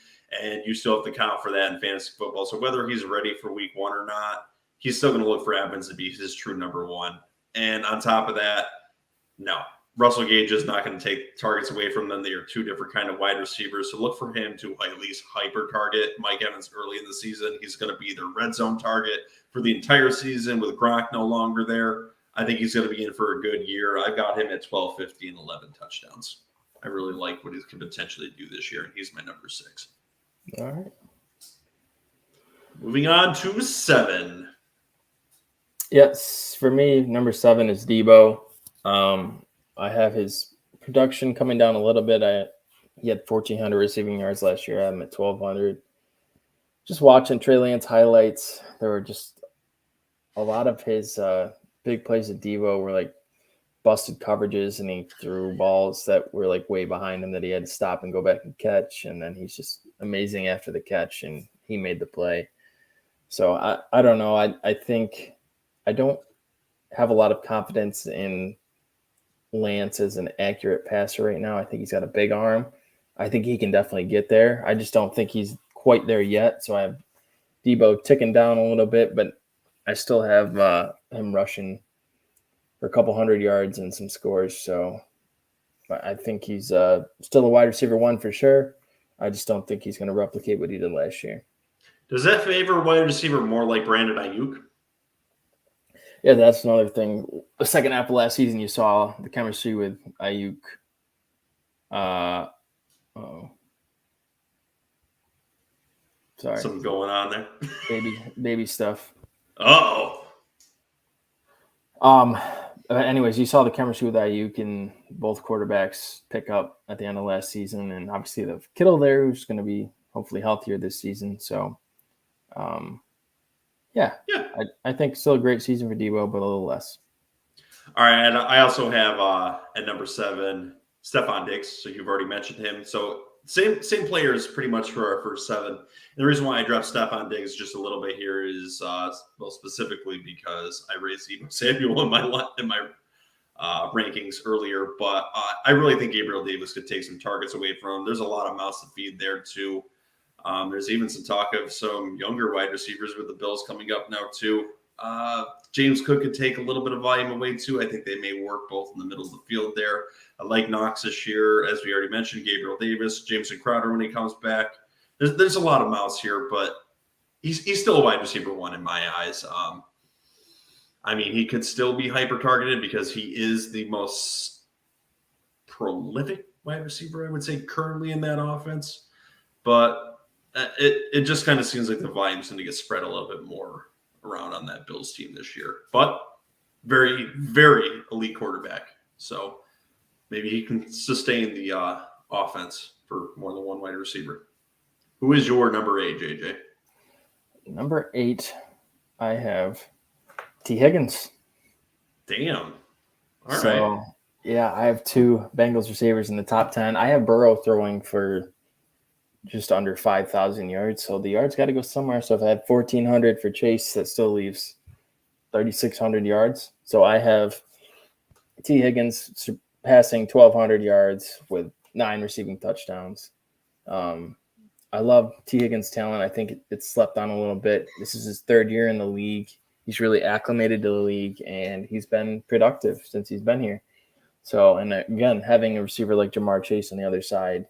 and you still have to count for that in fantasy football. So whether he's ready for week 1 or not, he's still going to look for Evans to be his true number 1. And on top of that, no, Russell Gage is not going to take targets away from them. They are two different kind of wide receivers. So look for him to at least hyper target Mike Evans early in the season. He's going to be their red zone target for the entire season with Gronk no longer there. I think he's going to be in for a good year. I've got him at 12, 15, 11 touchdowns. I really like what he can potentially do this year, and he's my number 6. All right. Moving on to 7. Yes, for me, number 7 is Debo. I have his production coming down a little bit. He had 1,400 receiving yards last year. I have him at 1,200. Just watching Trey Lance highlights, there were just a lot of his big plays at Debo were like busted coverages, and he threw balls that were like way behind him that he had to stop and go back and catch. And then he's just amazing after the catch, and he made the play. So I don't know. I think I don't have a lot of confidence in Lance as an accurate passer right now. I think he's got a big arm. I think he can definitely get there. I just don't think he's quite there yet. So I have Debo ticking down a little bit, but I still have him rushing for a couple hundred yards and some scores. So I think he's still a wide receiver 1 for sure. I just don't think he's going to replicate what he did last year. Does that favor wide receiver more like Brandon Ayuk? Yeah, that's another thing. The second half of last season, you saw the chemistry with Ayuk. Sorry. Something going on there. Baby stuff. Uh-oh. Anyways, you saw the chemistry with Ayuk and both quarterbacks pick up at the end of last season, and obviously the Kittle there who's going to be hopefully healthier this season. So, yeah. I think still a great season for Debo, but a little less. All right, and I also have at number 7 Stephon Diggs. So you've already mentioned him. So same players pretty much for our first 7. And the reason why I dropped Stephon Diggs just a little bit here is specifically because I raised Deebo Samuel in my rankings earlier, but I really think Gabriel Davis could take some targets away from him. There's a lot of mouths to feed there too. There's even some talk of some younger wide receivers with the Bills coming up now too. James Cook could take a little bit of volume away too. I think they may work both in the middle of the field there. I like Knox this year, as we already mentioned, Gabriel Davis, Jameson Crowder when he comes back. There's a lot of mouths here, but he's still a wide receiver 1 in my eyes. I mean, he could still be hyper targeted because he is the most prolific wide receiver, I would say, currently in that offense. But it just kind of seems like the volume's going to get spread a little bit more around on that Bills team this year. But very, very elite quarterback. So maybe he can sustain the offense for more than one wide receiver. Who is your number 8, JJ? Number 8, I have Tee Higgins. Damn. All right. So, yeah, I have 2 Bengals receivers in the top 10. I have Burrow throwing for just under 5,000 yards. So the yards got to go somewhere. So if I had 1,400 for Chase, that still leaves 3,600 yards. So I have Tee Higgins surpassing 1,200 yards with 9 receiving touchdowns. I love Tee Higgins' talent. I think it's slept on a little bit. This is his 3rd year in the league. He's really acclimated to the league, and he's been productive since he's been here. So, and again, having a receiver like Jamar Chase on the other side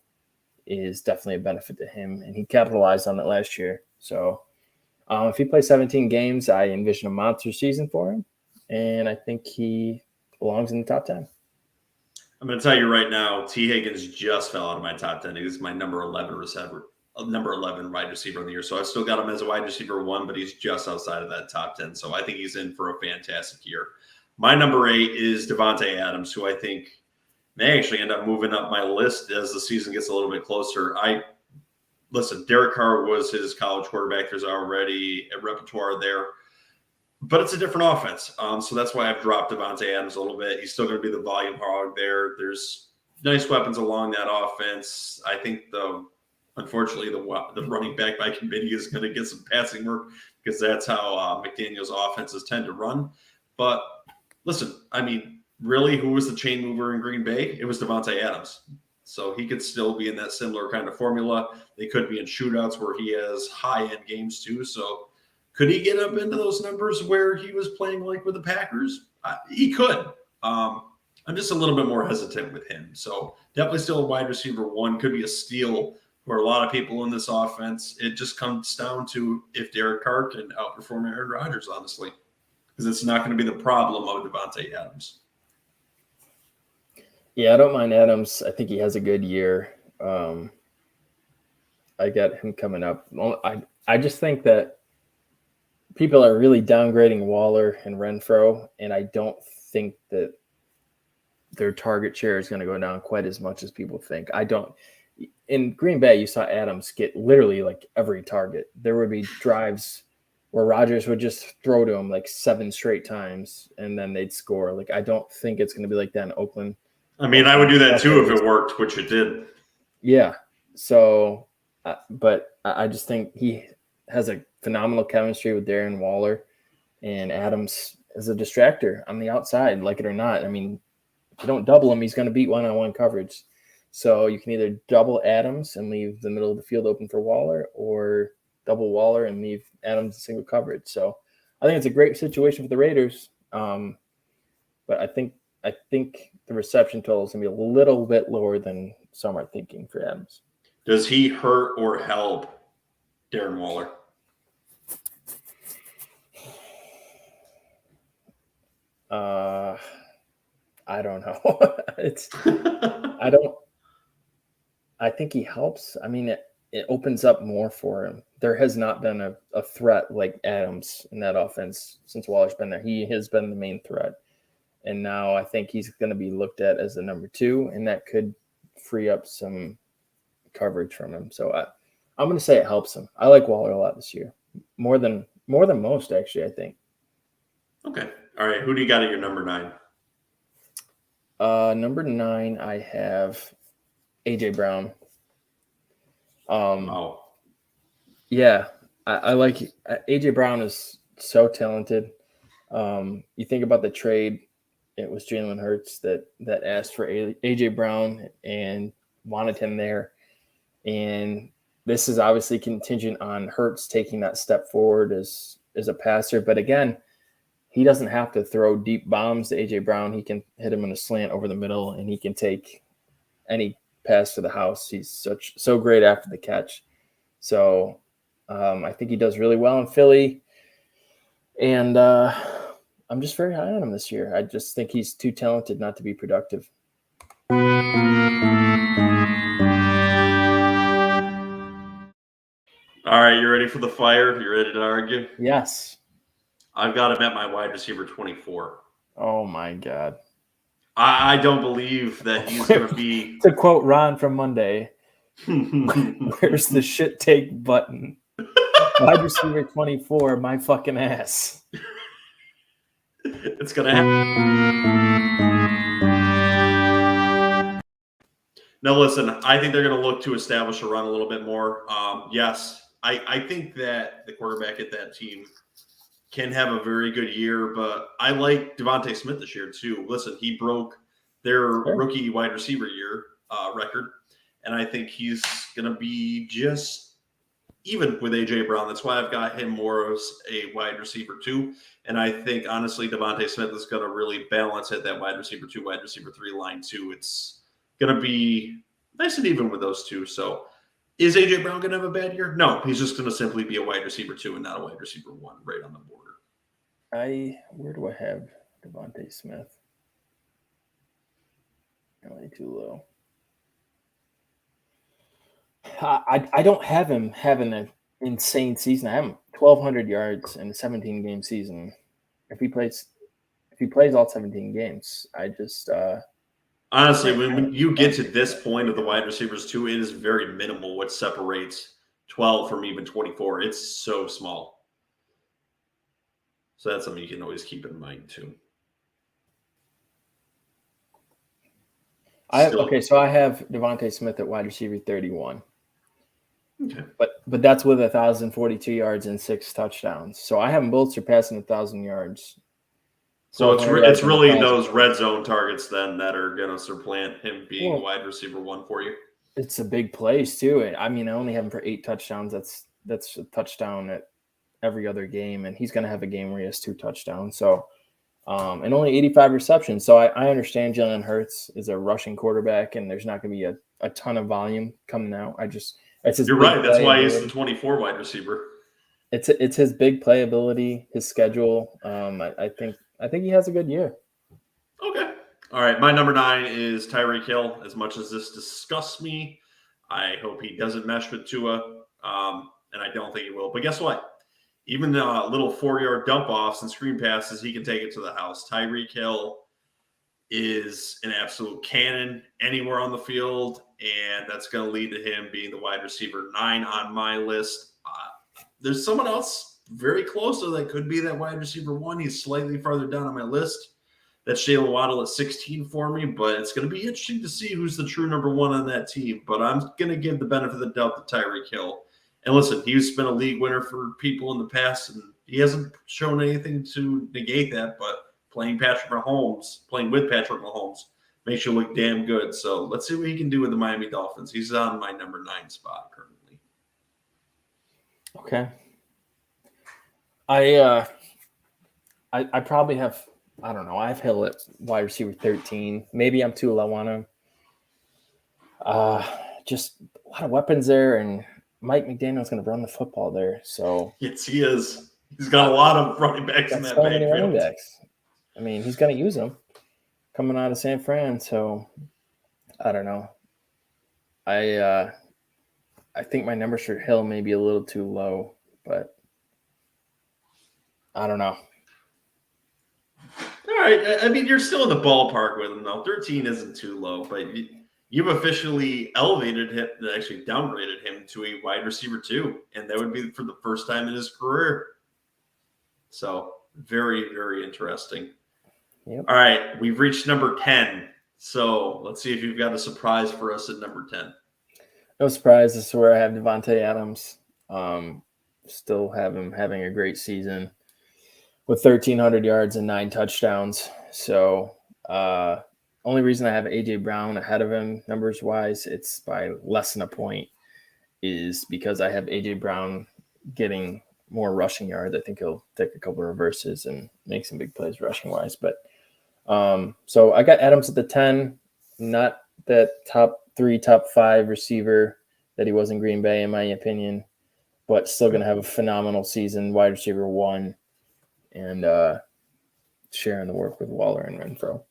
is definitely a benefit to him, and he capitalized on it last year. So if he plays 17 games, I envision a monster season for him, and I think he belongs in the top 10. I'm going to tell you right now, Tee Higgins just fell out of my top 10. He's my number 11 number 11 wide receiver in the year. So I've still got him as a wide receiver 1, but he's just outside of that top 10. So I think he's in for a fantastic year. My number 8 is Devontae Adams, who I think may actually end up moving up my list as the season gets a little bit closer. Listen, Derek Carr was his college quarterback. There's already a repertoire there, but it's a different offense. So that's why I've dropped Devontae Adams a little bit. He's still going to be the volume hog there. There's nice weapons along that offense. I think unfortunately, the running back by committee is going to get some passing work because that's how McDaniel's offenses tend to run. But listen, I mean, really, who was the chain mover in Green Bay? It was Devontae Adams. So he could still be in that similar kind of formula. They could be in shootouts where he has high-end games too. So could he get up into those numbers where he was playing like with the Packers? He could. I'm just a little bit more hesitant with him. So definitely still a wide receiver 1. Could be a steal for a lot of people in this offense. It just comes down to if Derek Carr can outperform Aaron Rodgers, honestly, because it's not going to be the problem of Devontae Adams. Yeah, I don't mind Adams. I think he has a good year. I got him coming up. I just think that people are really downgrading Waller and Renfro, and I don't think that their target share is going to go down quite as much as people think. I don't. In Green Bay, you saw Adams get literally like every target. There would be drives where Rodgers would just throw to him like 7 straight times, and then they'd score. Like, I don't think it's going to be like that in Oakland. I mean, I would do that too if it worked, which it did. Yeah. So, but I just think he has a phenomenal chemistry with Darren Waller, and Adams is a distractor on the outside, like it or not. I mean, if you don't double him, he's going to beat one-on-one coverage. So you can either double Adams and leave the middle of the field open for Waller, or double Waller and leave Adams in single coverage. So I think it's a great situation for the Raiders. But I think the reception total is going to be a little bit lower than some are thinking for Adams. Does he hurt or help Darren Waller? I don't know. I think he helps. I mean, it opens up more for him. There has not been a threat like Adams in that offense since Waller's been there. He has been the main threat. And now I think he's going to be looked at as the number 2, and that could free up some coverage from him. So I'm going to say it helps him. I like Waller a lot this year, more than most, actually, I think. Okay. All right. Who do you got at your number 9? Number 9, I have AJ Brown. Wow. Yeah, I like AJ Brown is so talented. You think about the trade. It was Jalen Hurts that asked for AJ Brown and wanted him there. And this is obviously contingent on Hurts taking that step forward as a passer. But again, he doesn't have to throw deep bombs to AJ Brown. He can hit him in a slant over the middle, and he can take any pass to the house. He's so great after the catch. So I think he does really well in Philly. And I'm just very high on him this year. I just think he's too talented not to be productive. All right, you ready for the fire? You ready to argue? Yes. I've got him at my wide receiver 24. Oh, my God. I don't believe that he's going to be... To quote Ron from Monday, where's the shit take button? Wide receiver 24, my fucking ass. It's going to happen. Now, listen, I think they're going to look to establish a run a little bit more. Yes, I think that the quarterback at that team can have a very good year, but I like Devontae Smith this year too. Listen, he broke their rookie wide receiver year record, and I think he's going to be just even with A.J. Brown. That's why I've got him more as a wide receiver 2. And I think, honestly, Devontae Smith is going to really balance at that wide receiver 2, wide receiver 3 line too. It's going to be nice and even with those two. So is A.J. Brown going to have a bad year? No, he's just going to simply be a wide receiver 2 and not a wide receiver 1 right on the border. Where do I have Devontae Smith? Way too low. I don't have him having an insane season. I have him 1,200 yards in a 17-game season. If he plays all 17 games, I just Honestly, when you get to this point of the wide receivers too, it is very minimal what separates 12 from even 24. It's so small. So that's something you can always keep in mind too. So I have Devontae Smith at wide receiver 31. Okay. But that's with 1,042 yards and 6 touchdowns. So I have them both surpassing 1,000 yards. So it's really those red zone targets then that are going to supplant him being wide receiver 1 for you. It's a big place too. I mean, I only have him for 8 touchdowns. That's a touchdown at every other game, and he's going to have a game where he has 2 touchdowns. So, and only 85 receptions. So I understand Jalen Hurts is a rushing quarterback, and there's not going to be a ton of volume coming out. You're right. That's why he's the 24 wide receiver. It's his big playability, his schedule. I think he has a good year. Okay. All right. My number 9 is Tyreek Hill. As much as this disgusts me, I hope he doesn't mesh with Tua, and I don't think he will. But guess what? Even little 4-yard dump offs and screen passes, he can take it to the house. Tyreek Hill is an absolute cannon anywhere on the field, and that's going to lead to him being the wide receiver 9 on my list. There's someone else very close to that could be that wide receiver 1. He's slightly farther down on my list. That's Jalen Waddle at 16 for me, but it's going to be interesting to see who's the true number 1 on that team. But I'm going to give the benefit of the doubt to Tyreek Hill. And listen, he's been a league winner for people in the past, and he hasn't shown anything to negate that. But playing with Patrick Mahomes, makes you look damn good. So let's see what he can do with the Miami Dolphins. He's on my number 9 spot currently. Okay. I probably have, I don't know, I have Hill at wide receiver 13. Maybe I'm too low on him. Just a lot of weapons there, and Mike McDaniel's going to run the football there. So yes, he is. He's got a lot of running backs in that backfield. I mean, he's going to use them coming out of San Fran. So I don't know. I think my numbers for Hill may be a little too low, but I don't know. All right. I mean, you're still in the ballpark with him, though. 13 isn't too low, but you've officially elevated him, actually downgraded him to a wide receiver 2, and that would be for the first time in his career. So very, very interesting. Yep. All right. We've reached number 10. So let's see if you've got a surprise for us at number 10. No surprise. This is where I have Devontae Adams. Still have him having a great season with 1,300 yards and 9 touchdowns. So only reason I have A.J. Brown ahead of him numbers-wise, it's by less than a point, is because I have A.J. Brown getting more rushing yards. I think he'll take a couple of reverses and make some big plays rushing-wise. But so I got Adams at the 10, not that top 3, top 5 receiver that he was in Green Bay, in my opinion, but still going to have a phenomenal season, wide receiver 1, and sharing the work with Waller and Renfro.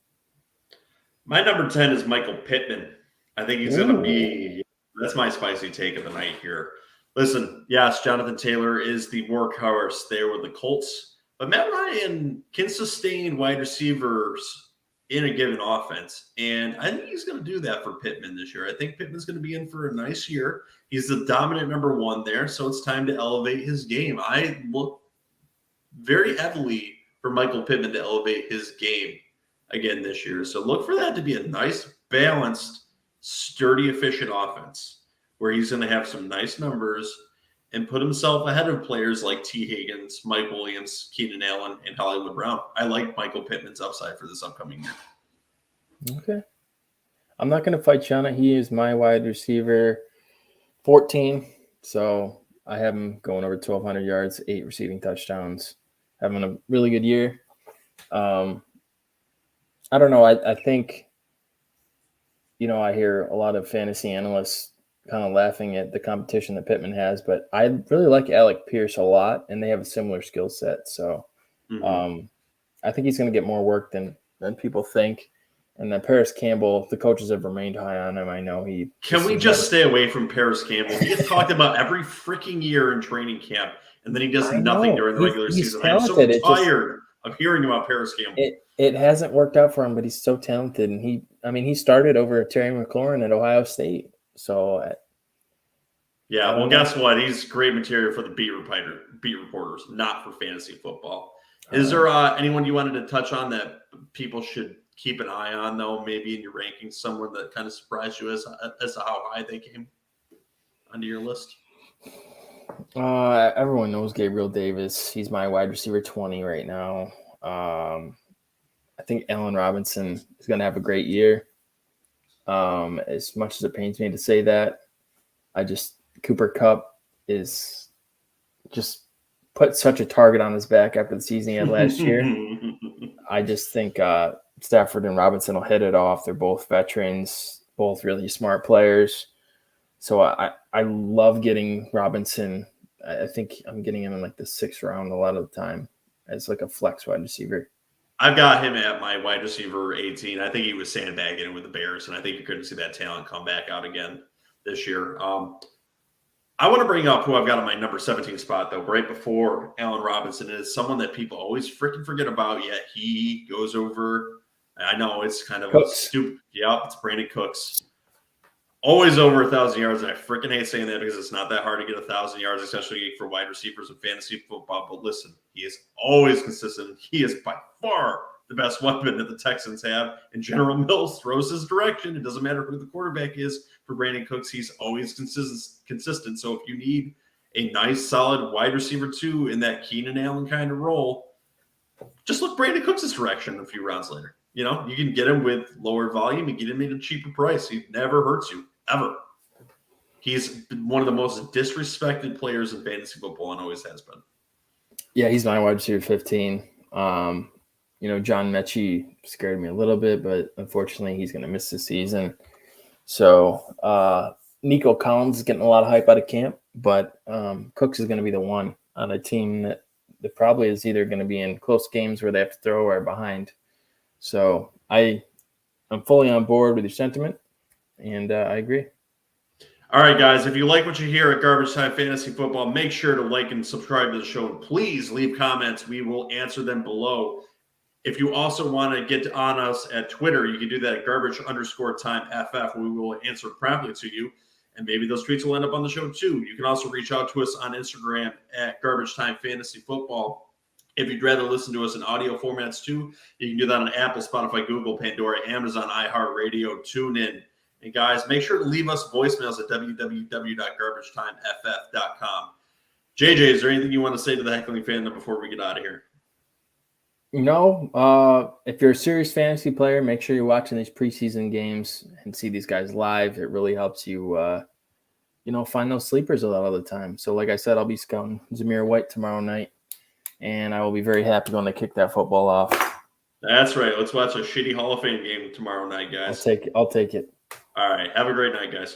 My number 10 is Michael Pittman. I think he's going to be – that's my spicy take of the night here. Listen, yes, Jonathan Taylor is the workhorse there with the Colts, but Matt Ryan can sustain wide receivers in a given offense, and I think he's going to do that for Pittman this year. I think Pittman's going to be in for a nice year. He's the dominant number 1 there, so it's time to elevate his game. I look very heavily for Michael Pittman to elevate his game again this year. So look for that to be a nice, balanced, sturdy, efficient offense where he's going to have some nice numbers and put himself ahead of players like Tee Higgins, Mike Williams, Keenan Allen, and Hollywood Brown. I like Michael Pittman's upside for this upcoming year. Okay. I'm not going to fight you on it. He is my wide receiver 14. So I have him going over 1,200 yards, 8 receiving touchdowns, having a really good year. I don't know. I think, I hear a lot of fantasy analysts kind of laughing at the competition that Pittman has, but I really like Alec Pierce a lot, and they have a similar skill set. So I think he's going to get more work than people think. And then Paris Campbell, the coaches have remained high on him. I know he. Can we just stay away from Paris Campbell? He gets talked about every freaking year in training camp, and then he does nothing during the regular season. I'm so tired of hearing about Paris Campbell. It hasn't worked out for him, but he's so talented, and he started over Terry McLaurin at Ohio State. So. Yeah, well, guess what? He's great material for the beat reporters, not for fantasy football. Is there anyone you wanted to touch on that people should keep an eye on, though, maybe in your rankings, someone that kind of surprised you as to how high they came onto your list? Everyone knows Gabriel Davis. He's my wide receiver 20 right now. I think Allen Robinson is going to have a great year. As much as it pains me to say that, Cooper Kupp is just put such a target on his back after the season he had last year. I just think Stafford and Robinson will hit it off. They're both veterans, both really smart players. So I love getting Robinson. I think I'm getting him in like the 6th round a lot of the time as like a flex wide receiver. I've got him at my wide receiver 18. I think he was sandbagging it with the Bears, and I think you're going to see that talent come back out again this year. I want to bring up who I've got on my number 17 spot, though, right before Allen Robinson, is someone that people always freaking forget about, yet he goes over. I know it's kind of Cooks. stupid. Yeah, it's Brandon Cooks. Always over 1,000 yards, and I freaking hate saying that because it's not that hard to get 1,000 yards, especially for wide receivers in fantasy football. But listen, he is always consistent. He is by far the best weapon that the Texans have, and General Mills throws his direction. It doesn't matter who the quarterback is for Brandon Cooks. He's always consistent. So if you need a nice, solid wide receiver 2 in that Keenan Allen kind of role, just look Brandon Cooks' direction a few rounds later. You know, you can get him with lower volume and get him at a cheaper price. He never hurts you, ever. He's one of the most disrespected players in fantasy football and always has been. Yeah, he's my wide receiver 15. John Mechie scared me a little bit, but unfortunately he's going to miss the season. So Nico Collins is getting a lot of hype out of camp, but Cooks is going to be the one on a team that probably is either going to be in close games where they have to throw or behind. So I'm fully on board with your sentiment, and I agree. All right, guys, if you like what you hear at Garbage Time Fantasy Football, make sure to like and subscribe to the show. And please leave comments. We will answer them below. If you also want to get on us at Twitter, you can do that at garbage_time FF. We will answer promptly to you, and maybe those tweets will end up on the show too. You can also reach out to us on Instagram at Garbage Time Fantasy Football. If you'd rather listen to us in audio formats too, you can do that on Apple, Spotify, Google, Pandora, Amazon, iHeartRadio, TuneIn. And guys, make sure to leave us voicemails at www.garbagetimeft.com. JJ, is there anything you want to say to the Heckling Fandom before we get out of here? No. If you're a serious fantasy player, make sure you're watching these preseason games and see these guys live. It really helps you, find those sleepers a lot of the time. So like I said, I'll be scouting Zamir White tomorrow night, and I will be very happy when they kick that football off. That's right. Let's watch a shitty Hall of Fame game tomorrow night, guys. I'll take it. All right. Have a great night, guys.